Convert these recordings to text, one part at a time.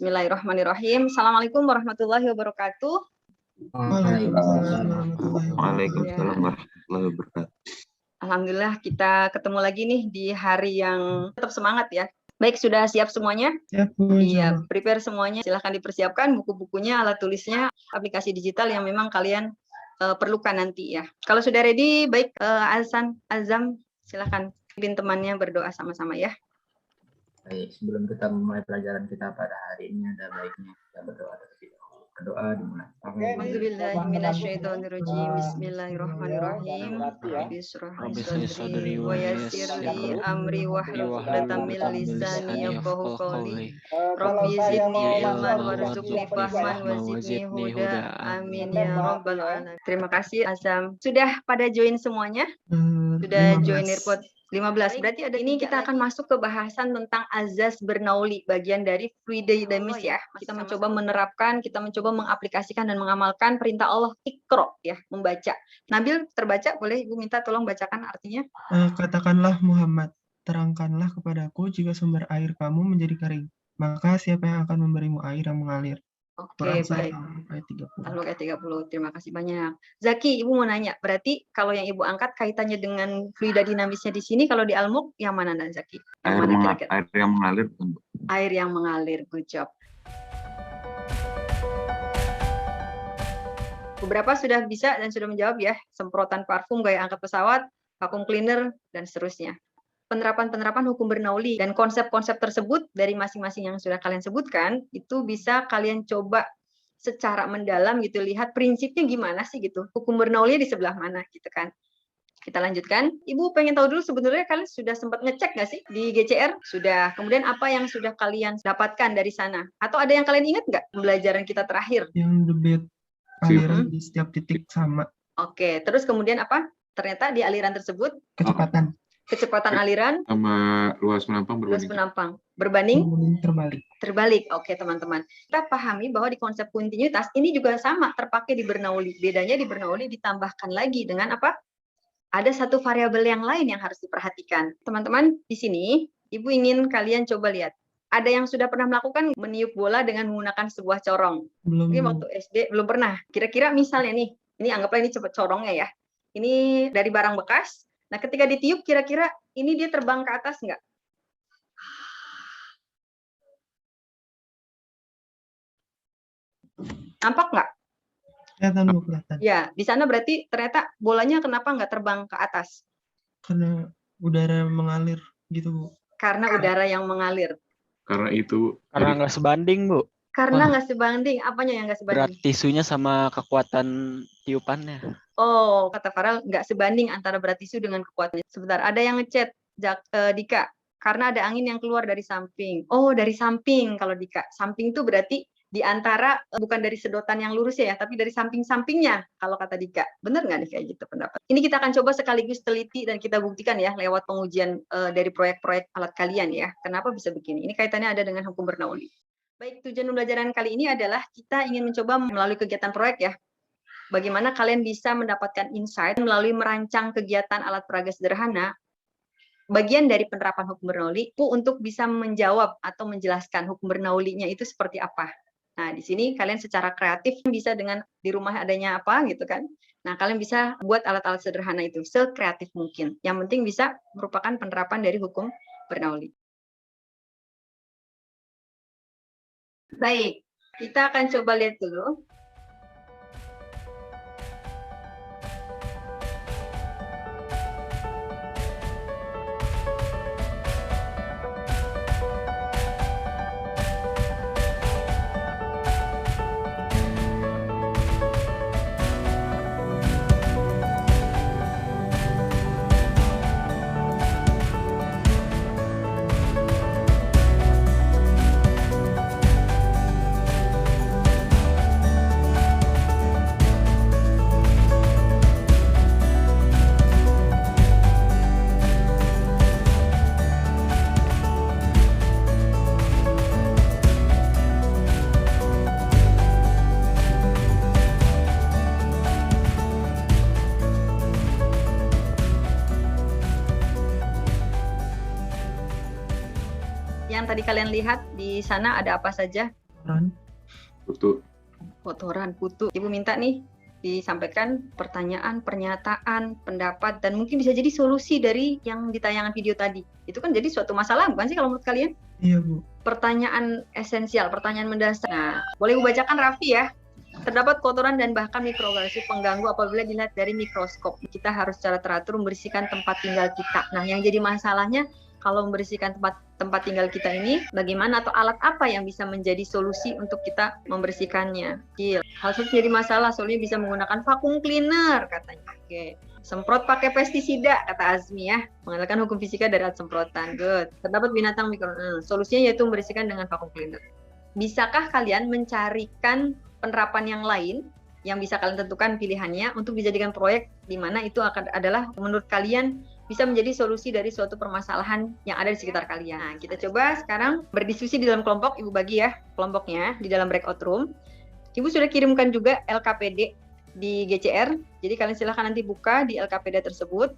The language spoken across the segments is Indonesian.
Bismillahirrahmanirrahim. Assalamualaikum warahmatullahi wabarakatuh. Waalaikumsalam warahmatullahi wabarakatuh. Alhamdulillah kita ketemu lagi nih di hari yang tetap semangat ya. Baik, sudah siap semuanya? Iya, prepare semuanya. Silahkan dipersiapkan buku-bukunya, alat tulisnya, aplikasi digital yang memang kalian perlukan nanti ya. Kalau sudah ready, baik Azam, silahkan pimpin temannya berdoa sama-sama ya. Baik, sebelum kita memulai pelajaran kita pada hari ini, ada baiknya kita berdoa terlebih dahulu. Berdoa dimulai. Bismillahirrahmanirrahim. Bismillahirrahmanirrahim. Rabbi shrah wa yassir li amri wahlul 'uqdatam min lisani yafqahu qawli. Rabbi zidni ilman warzuqni fahman wa zidni huda. Amin ya rabbal alamin. Terima kasih Azam. Sudah pada join semuanya? Sudah join Earpod 15. Berarti ada ini kita akan masuk ke bahasan tentang azaz bernauli, bagian dari fluidamis ya. Kita mencoba menerapkan, kita mencoba mengaplikasikan dan mengamalkan perintah Allah Iqra ya, membaca. Nabil terbaca, boleh Ibu minta tolong bacakan artinya? Katakanlah Muhammad, terangkanlah kepadaku jika sumber air kamu menjadi kering, maka siapa yang akan memberimu air yang mengalir? Oke, baik. Ayat 30. Terima kasih banyak. Zaki, Ibu mau nanya, berarti kalau yang Ibu angkat kaitannya dengan fluida dinamisnya di sini, kalau di Al-Mulk yang mana dan Zaki? Air yang mengalir. Air yang mengalir, good job. Beberapa sudah bisa dan sudah menjawab ya, semprotan parfum, gaya angkat pesawat, vacuum cleaner, dan seterusnya. Penerapan-penerapan hukum bernauli dan konsep-konsep tersebut dari masing-masing yang sudah kalian sebutkan, itu bisa kalian coba secara mendalam gitu, lihat prinsipnya gimana sih gitu, hukum bernauli di sebelah mana gitu kan. Kita lanjutkan. Ibu pengen tahu dulu sebenarnya kalian sudah sempat ngecek nggak sih di GCR? Sudah. Kemudian apa yang sudah kalian dapatkan dari sana? Atau ada yang kalian ingat nggak pembelajaran kita terakhir? Yang debit aliran di setiap titik sama. Oke, terus kemudian apa? Ternyata di aliran tersebut kecepatan aliran sama luas menampang berbanding terbalik. Oke teman-teman, kita pahami bahwa di konsep kontinuitas ini juga sama terpakai di bernauli. Bedanya di bernauli ditambahkan lagi dengan apa? Ada satu variabel yang lain yang harus diperhatikan. Teman-teman, di sini Ibu ingin kalian coba lihat. Ada yang sudah pernah melakukan meniup bola dengan menggunakan sebuah corong? Mungkin waktu SD belum pernah. Kira-kira misalnya nih, ini anggaplah ini coba corongnya ya. Ini dari barang bekas. Nah, ketika ditiup, kira-kira ini dia terbang ke atas nggak? Nampak nggak? Kelihatan. Ya, di sana berarti ternyata bolanya kenapa nggak terbang ke atas? Karena udara mengalir gitu, Bu. Karena udara yang mengalir. Karena nggak sebanding, Bu. Karena nggak sebanding. Apanya yang nggak sebanding? Berat tisunya sama kekuatan tiupannya. Oh, kata Farel, nggak sebanding antara berat tisu dengan kekuatannya. Sebentar, ada yang ngechat, Dika, karena ada angin yang keluar dari samping. Oh, dari samping kalau Dika. Samping itu berarti di antara, bukan dari sedotan yang lurus ya, tapi dari samping-sampingnya, kalau kata Dika. Benar nggak nih kayak gitu pendapat? Ini kita akan coba sekaligus teliti dan kita buktikan ya, lewat pengujian dari proyek-proyek alat kalian ya. Kenapa bisa begini? Ini kaitannya ada dengan hukum bernauli. Baik, tujuan pembelajaran kali ini adalah kita ingin mencoba melalui kegiatan proyek ya, bagaimana kalian bisa mendapatkan insight melalui merancang kegiatan alat peraga sederhana, bagian dari penerapan hukum bernauli, untuk bisa menjawab atau menjelaskan hukum bernaulinya itu seperti apa. Nah, di sini kalian secara kreatif bisa dengan di rumah adanya apa gitu kan. Nah, kalian bisa buat alat-alat sederhana itu sekreatif mungkin. Yang penting bisa merupakan penerapan dari hukum bernauli. Baik, kita akan coba lihat dulu. Yang tadi kalian lihat di sana ada apa saja? Ran. Putu. Kotoran, kutu. Ibu minta nih disampaikan pertanyaan, pernyataan, pendapat, dan mungkin bisa jadi solusi dari yang di tayangan video tadi. Itu kan jadi suatu masalah, bukan sih kalau menurut kalian? Iya, Bu. Pertanyaan esensial, pertanyaan mendasar. Nah, boleh Ibu bacakan Raffi ya. Terdapat kotoran dan bahkan mikroorganisme pengganggu apabila dilihat dari mikroskop. Kita harus secara teratur membersihkan tempat tinggal kita. Nah, yang jadi masalahnya kalau membersihkan tempat tinggal kita ini, bagaimana atau alat apa yang bisa menjadi solusi untuk kita membersihkannya? Hal tersebut jadi masalah, soalnya bisa menggunakan vacuum cleaner katanya. Oke. Semprot pakai pestisida, kata Azmi ya. Mengandalkan hukum fisika dari alat semprotan. Good. Terdapat binatang solusinya yaitu membersihkan dengan vacuum cleaner. Bisakah kalian mencarikan penerapan yang lain yang bisa kalian tentukan pilihannya untuk dijadikan proyek di mana itu akan adalah menurut kalian bisa menjadi solusi dari suatu permasalahan yang ada di sekitar kalian. Nah, kita coba sekarang berdiskusi di dalam kelompok. Ibu bagi ya kelompoknya di dalam breakout room. Ibu sudah kirimkan juga LKPD di GCR. Jadi kalian silahkan nanti buka di LKPD tersebut.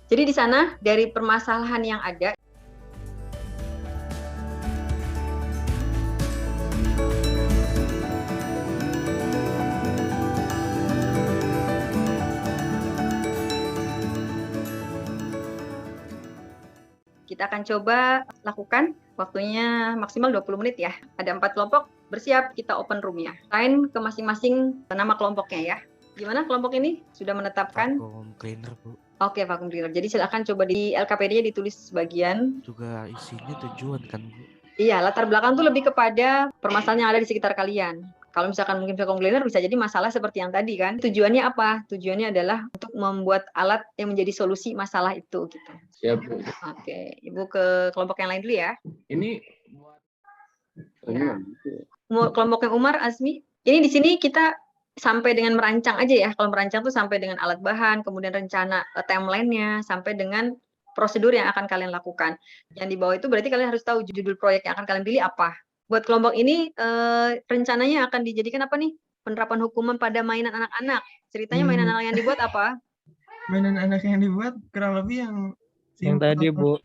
Jadi di sana dari permasalahan yang ada, kita akan coba lakukan, waktunya maksimal 20 menit ya. Ada 4 kelompok, bersiap kita open room ya. Lain ke masing-masing nama kelompoknya ya. Gimana kelompok ini? Sudah menetapkan? Vacuum cleaner, Bu. Oke, vacuum cleaner. Jadi silakan coba di LKPD-nya ditulis sebagian. Juga isinya tujuan kan, Bu? Iya, latar belakang tuh lebih kepada permasalahan yang ada di sekitar kalian. Kalau misalkan mungkin vacuum cleaner bisa jadi masalah seperti yang tadi kan. Tujuannya apa? Tujuannya adalah untuk membuat alat yang menjadi solusi masalah itu gitu. Siap, Bu. Oke, Ibu ke kelompok yang lain dulu ya. Ini Ya. Kelompoknya Umar, Azmi. Ini di sini kita sampai dengan merancang aja ya. Kalau merancang tuh sampai dengan alat bahan, kemudian rencana timeline-nya, sampai dengan prosedur yang akan kalian lakukan. Yang di bawah itu berarti kalian harus tahu judul proyek yang akan kalian pilih apa. Buat kelompok ini rencananya akan dijadikan apa nih? Penerapan hukuman pada mainan anak-anak. Ceritanya mainan anak yang dibuat apa? Mainan anak yang dibuat kurang lebih yang tadi, Bu.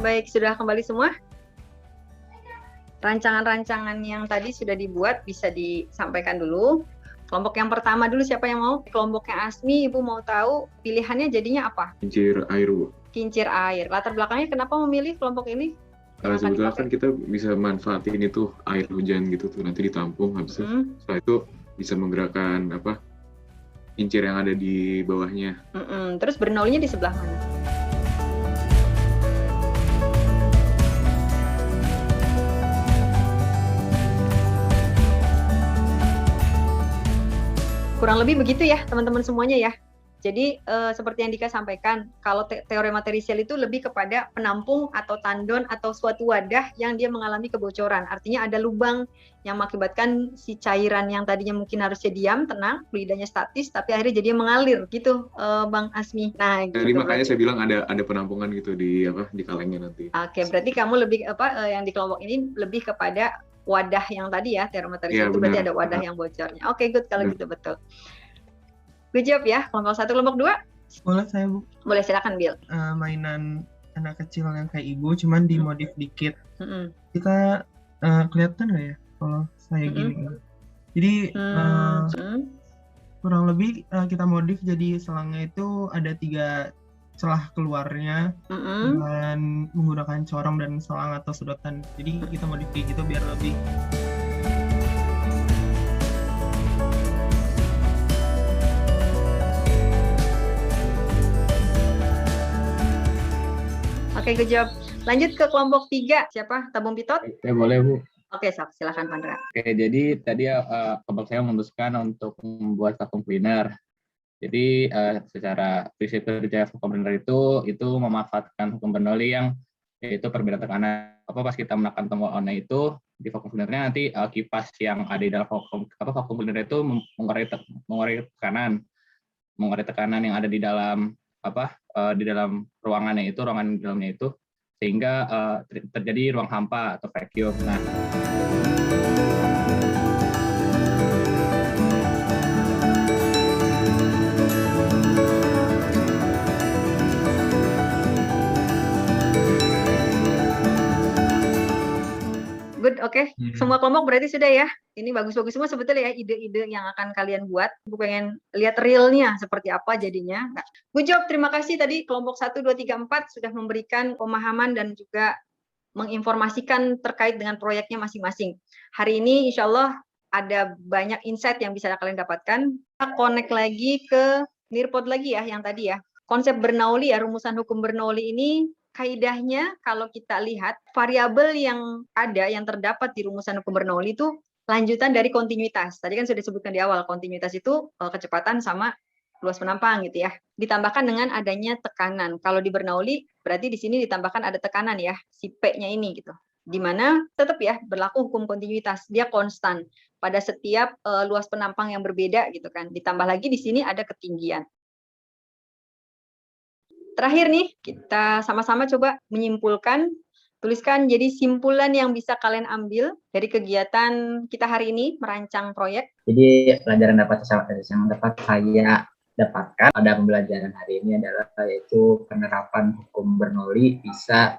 Baik, sudah kembali semua? Rancangan-rancangan yang tadi sudah dibuat bisa disampaikan dulu. Kelompok yang pertama dulu siapa yang mau? Kelompoknya Asmi, Ibu mau tahu pilihannya jadinya apa? Kincir air, Bu. Kincir air. Latar belakangnya kenapa memilih kelompok ini? Sebetulnya kan kita bisa manfaatin itu air hujan gitu tuh, nanti ditampung, habis itu setelah itu bisa menggerakkan kincir yang ada di bawahnya. Terus bernolinya di sebelah mana? Kurang lebih begitu ya teman-teman semuanya ya. Jadi seperti yang Dika sampaikan, kalau teori materi sel itu lebih kepada penampung atau tandon atau suatu wadah yang dia mengalami kebocoran. Artinya ada lubang yang mengakibatkan si cairan yang tadinya mungkin harusnya diam, tenang, fluidanya statis, tapi akhirnya jadi mengalir gitu, Bang Asmi. Nah, Jadi gitu, makanya saya bilang ada penampungan gitu di kalengnya nanti. Oke, berarti kamu lebih yang di kelompok ini lebih kepada wadah yang tadi ya, teori materi sel itu berarti ada wadah yang bocornya. Oke, good kalau gitu, betul. Good job ya, kelompok 1, kelompok 2. Boleh saya, Bu? Boleh, silakan Bill. Mainan anak kecil yang kayak Ibu, cuman dimodif dikit. Kita kelihatan nggak ya kalau saya gini? Jadi kurang lebih kita modif jadi selangnya itu ada 3 celah keluarnya dengan menggunakan corong dan selang atau sedotan. Jadi kita modif gitu biar lebih. Oke, good job. Lanjut ke kelompok 3. Siapa? Tabung Pitot? Ya, boleh, Bu. Oke, silakan Pandra. Oke, jadi tadi kelompok saya memutuskan untuk membuat vacuum cleaner. Jadi secara prinsip kerja vacuum cleaner itu memanfaatkan hukum Bernoulli yang yaitu perbedaan tekanan. Pas kita menekan tombol on itu di vacuum cleaner nanti kipas yang ada di dalam vacuum cleaner itu mengurai tekanan yang ada di dalam di dalam ruangan di dalamnya itu, sehingga terjadi ruang hampa atau vacuum. Nah, good, oke. Semua kelompok berarti sudah ya. Ini bagus-bagus semua sebetulnya ya, ide-ide yang akan kalian buat. Aku pengen lihat realnya seperti apa jadinya. Nah, good job, terima kasih tadi kelompok 1, 2, 3, 4 sudah memberikan pemahaman dan juga menginformasikan terkait dengan proyeknya masing-masing. Hari ini insya Allah ada banyak insight yang bisa kalian dapatkan. Kita connect lagi ke Nirpod lagi ya, yang tadi ya. Konsep Bernoulli ya, rumusan hukum Bernoulli ini kaidahnya kalau kita lihat variabel yang ada yang terdapat di rumusan hukum Bernoulli itu lanjutan dari kontinuitas. Tadi kan sudah disebutkan di awal, kontinuitas itu kecepatan sama luas penampang gitu ya. Ditambahkan dengan adanya tekanan. Kalau di Bernoulli berarti di sini ditambahkan ada tekanan ya, si P-nya ini gitu. Di mana tetap ya berlaku hukum kontinuitas, dia konstan pada setiap luas penampang yang berbeda gitu kan. Ditambah lagi di sini ada ketinggian. Terakhir nih, kita sama-sama coba menyimpulkan, tuliskan jadi simpulan yang bisa kalian ambil dari kegiatan kita hari ini, merancang proyek. Jadi pelajaran yang dapat saya dapatkan pada pembelajaran hari ini adalah yaitu penerapan hukum Bernoulli bisa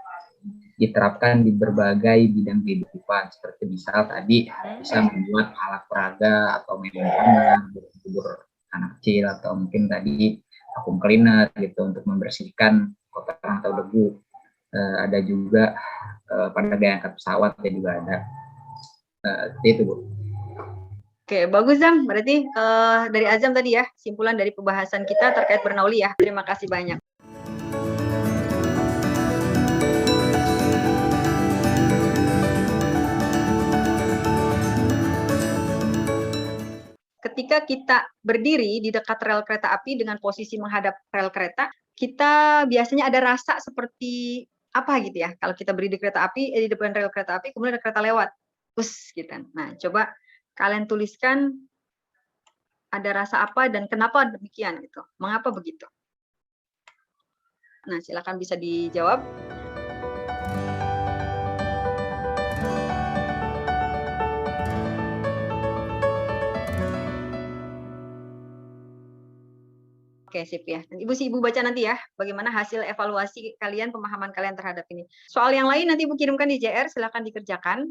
diterapkan di berbagai bidang kehidupan, seperti misal tadi bisa membuat alat peraga atau mainan anak, berhibur anak kecil, atau mungkin tadi vacuum cleaner gitu untuk membersihkan kotoran atau debu. Ada juga pada gaya angkat pesawat ya juga ada. Itu Bu. Oke, bagus Zam. Berarti dari Azam tadi ya, simpulan dari pembahasan kita terkait Bernoulli ya. Terima kasih banyak. Ketika kita berdiri di dekat rel kereta api dengan posisi menghadap rel kereta, kita biasanya ada rasa seperti apa gitu ya. Kalau kita berdiri di kereta api, di depan rel kereta api, kemudian ada kereta lewat. Gitu. Nah, coba kalian tuliskan ada rasa apa dan kenapa demikian gitu. Mengapa begitu? Nah, silakan bisa dijawab. Oke, sip ya. Ibu baca nanti ya, bagaimana hasil evaluasi kalian, pemahaman kalian terhadap ini. Soal yang lain nanti Ibu kirimkan di JR, silakan dikerjakan.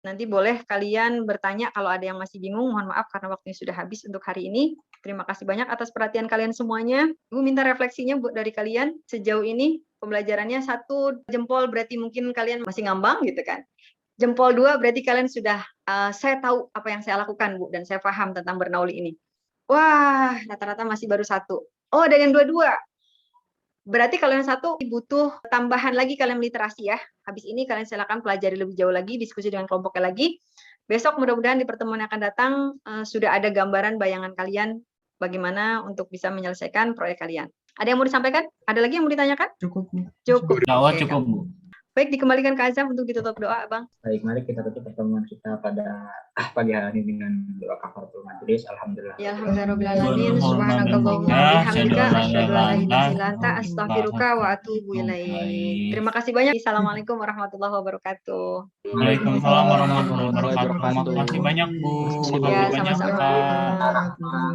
Nanti boleh kalian bertanya kalau ada yang masih bingung, mohon maaf karena waktunya sudah habis untuk hari ini. Terima kasih banyak atas perhatian kalian semuanya. Ibu minta refleksinya dari kalian sejauh ini. Pembelajarannya 1 jempol berarti mungkin kalian masih ngambang gitu kan. Jempol 2 berarti kalian sudah, saya tahu apa yang saya lakukan Bu, dan saya paham tentang Bernoulli ini. Wah, rata-rata masih baru 1. Oh, ada yang 2. Berarti kalau yang 1 butuh tambahan lagi kalian literasi ya. Habis ini kalian silakan pelajari lebih jauh lagi, diskusi dengan kelompoknya lagi. Besok mudah-mudahan di pertemuan yang akan datang sudah ada gambaran bayangan kalian bagaimana untuk bisa menyelesaikan proyek kalian. Ada yang mau disampaikan? Ada lagi yang mau ditanyakan? Cukup. Cukup. Cukup Bu. Baik, dikembalikan ke Azam untuk ditutup doa, Bang. Baik, mari kita tutup pertemuan kita pada pagi hari ini dengan doa kafaratul majelis. Alhamdulillah. Ya alhamdulillahirabbil alamin. Subhanakallahumma wa bihamdika asyhadu an la ilaha illa anta astaghfiruka wa atubu ilaik. Terima kasih banyak. Assalamualaikum warahmatullahi wabarakatuh. Waalaikumsalam warahmatullahi wabarakatuh. Terima kasih banyak Bu. Ya, sama-sama.